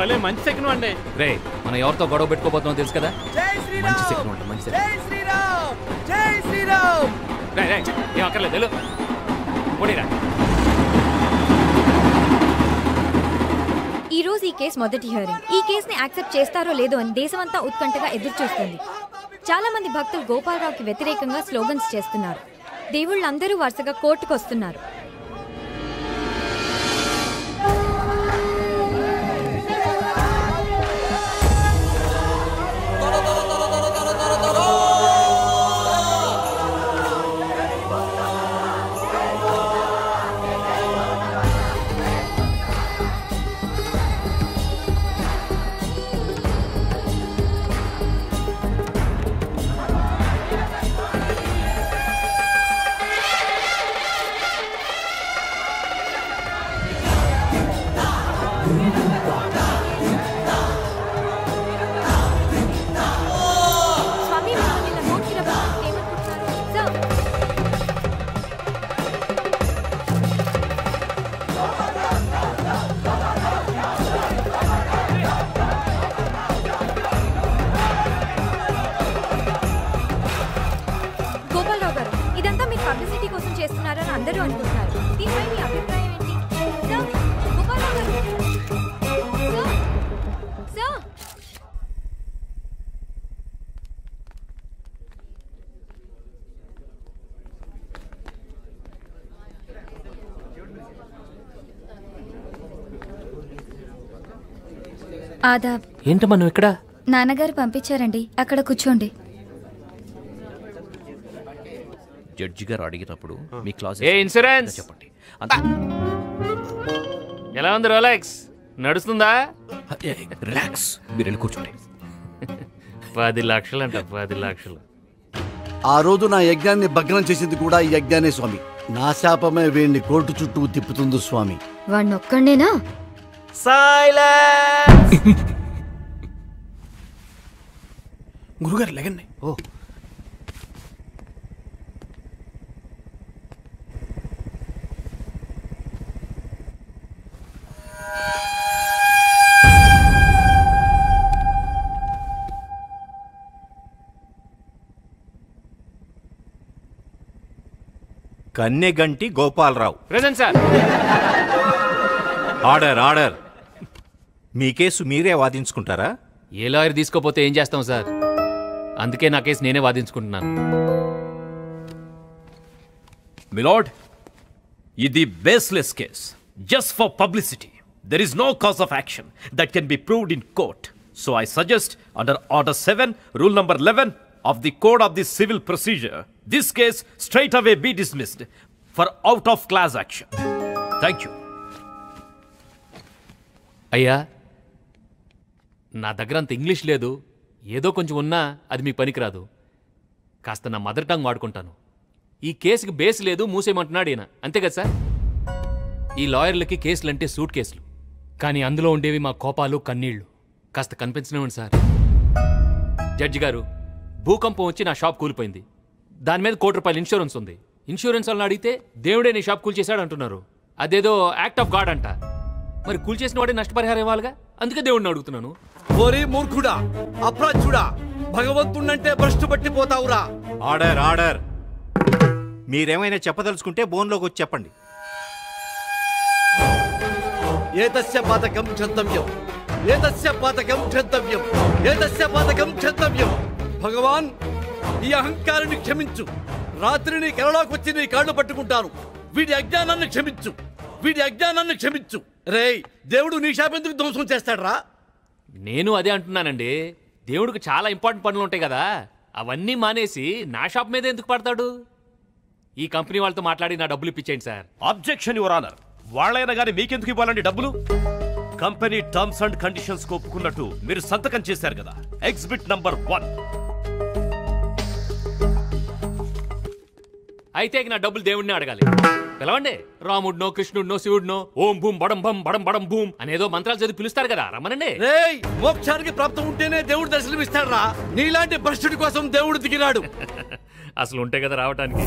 భలే మంచి సెకండ్ అండి. రే మనం ఎవరితో గొడవ పెట్టుకోబోతున్నాం తెలుసు కదా. మంచి సెకండ్ అంటే మంచి సెకండ్. ఏం అక్కర్లేదు పోనీరా. ఈ రోజు ఈ కేసు మొదటి హియరింగ్. ఈ కేసుని యాక్సెప్ట్ చేస్తారో లేదో అని దేశమంతా ఉత్కంఠగా ఎదురు చూస్తుంది. చాలా మంది భక్తులు గోపాలరావుకి వ్యతిరేకంగా స్లోగన్స్ చేస్తున్నారు. దేవుళ్ళందరూ వరుసగా కోర్టుకు వస్తున్నారు. ఆదాబ్. ఏంటమ్మా నువ్వు ఇక్కడ? నాన్నగారు పంపించారండి, అక్కడ కూర్చోండి. జడ్జి గారు అడిగినప్పుడు మీ క్లాస్ ఇన్సూరెన్స్ చెప్పండి. ఎలా ఉంది రోలెక్స్? నడుస్తుందా? రిలాక్స్, మీరు వెళ్ళి కూర్చోండి. 10 లక్షలు అంట. 10 లక్షలు. ఆ రోజు నా యజ్ఞాన్ని భగ్నం చేసింది కూడా ఈ యజ్ఞానే స్వామి. నా శాపమే వీడిని కోర్టు చుట్టూ తిప్పుతుంది స్వామి. వాడిని ఒక్కడేనా? గురుగారు లేకండి. ఓ Kanneganti Gopalarao. Present sir. Order. మీ కేసు మీరే వాదించుకుంటారా? ఏ లాయర్ తీసుకోపోతే ఏం చేస్తాం సార్? అందుకే నా కేసు నేనే వాదించుకుంటున్నాను. మిలార్డ్, ఇది baseless case. Just for publicity. There is no cause of action that can be proved in court. So I suggest under order 7 rule number 11 of the code of the civil procedure, this case straight away be dismissed for out of class action. Thank you. అయ్యా, నా దగ్గర అంత English లేదు. ఏదో కొంచెం ఉన్నా అది మీ పనికిరాదు. కాస్త నా మదర్ టంగ్ వాడుకుంటాను. ఈ కేసుకి బేస్ లేదు, మూసేయమంటున్నాడు ఈయన. అంతే కదా సార్? ఈ లాయర్లకి కేసులు అంటే సూట్ కేసులు, కానీ అందులో ఉండేవి మా కోపాలు, కన్నీళ్లు. కాస్త కనిపించనివ్వండి సార్. జడ్జి గారు, భూకంపం వచ్చి నా షాప్ కూలిపోయింది. దాని మీద ₹1 ఇన్సూరెన్స్ ఉంది. ఇన్సూరెన్స్ వాళ్ళని అడిగితే దేవుడే నీ షాప్ కూల్చేశాడు అంటున్నారు. అదేదో యాక్ట్ ఆఫ్ గాడ్ అంట. మరి కూల్చేసిన వాడే నష్టపరిహారం ఇవ్వాలిగా. అందుకే దేవుడిని అడుగుతున్నాను. ఓరి మూర్ఖుడా, అప్రాచ్యుడా, భగవంతుడంటే భ్రష్టు పట్టిపోతావురా. ఆర్డర్. మీరేమైనా చెప్పదలుచుకుంటే బోన్లోకి వచ్చి చెప్పండి. ఏతస్య పాతకం క్షంతవ్యం, ఏతస్య పాతకం క్షంతవ్యం, ఏతస్య పాతకం క్షంతవ్యం. భగవాన్, ఈ అహంకారాన్ని క్షమించు. రాత్రిని కలలోకి వచ్చి నీ కాళ్ళు పట్టుకుంటాను. వీడి అజ్ఞానాన్ని క్షమించు, వీడి అజ్ఞానాన్ని క్షమించు. రేయ్, దేవుడు నీ షాప్ ఎందుకు ధ్వంసం చేస్తాడరా? నేను అదే అంటున్నానండి. దేవుడికి చాలా ఇంపార్టెంట్ పనులు ఉంటాయి కదా, అవన్నీ మానేసి నా షాప్ మీద ఎందుకు పడతాడు? ఈ కంపెనీ వాళ్ళతో మాట్లాడి నా డబ్బులు ఇప్పించేయండి సార్. Objection your honour. వాళ్ళైనా కానీ మీకెందుకు ఇవ్వాలండి డబ్బులు? కంపెనీ టర్మ్స్ అండ్ కండిషన్స్ ఒప్పుకున్నట్టు మీరు సంతకం చేశారు కదా. Exhibit number 1. అయితే నా డబ్బులు దేవుడిని అడగాలి. పిలవండి. రాముడినో, కృష్ణుడినో, శివుడినో ఓం భూం బడం భం బడం బడం భూం అనేదో మంత్రాలు చదివి పిలుస్తారు కదా, రమ్మనండి. రేయ్, మోక్షానికి ప్రాప్తం ఉంటేనే దేవుడు దర్శనమిస్తాడు రా. నీలాంటి భ్రష్టుడి కోసం దేవుడు దిగిరాడు. అసలు ఉంటే కదా రావటానికి.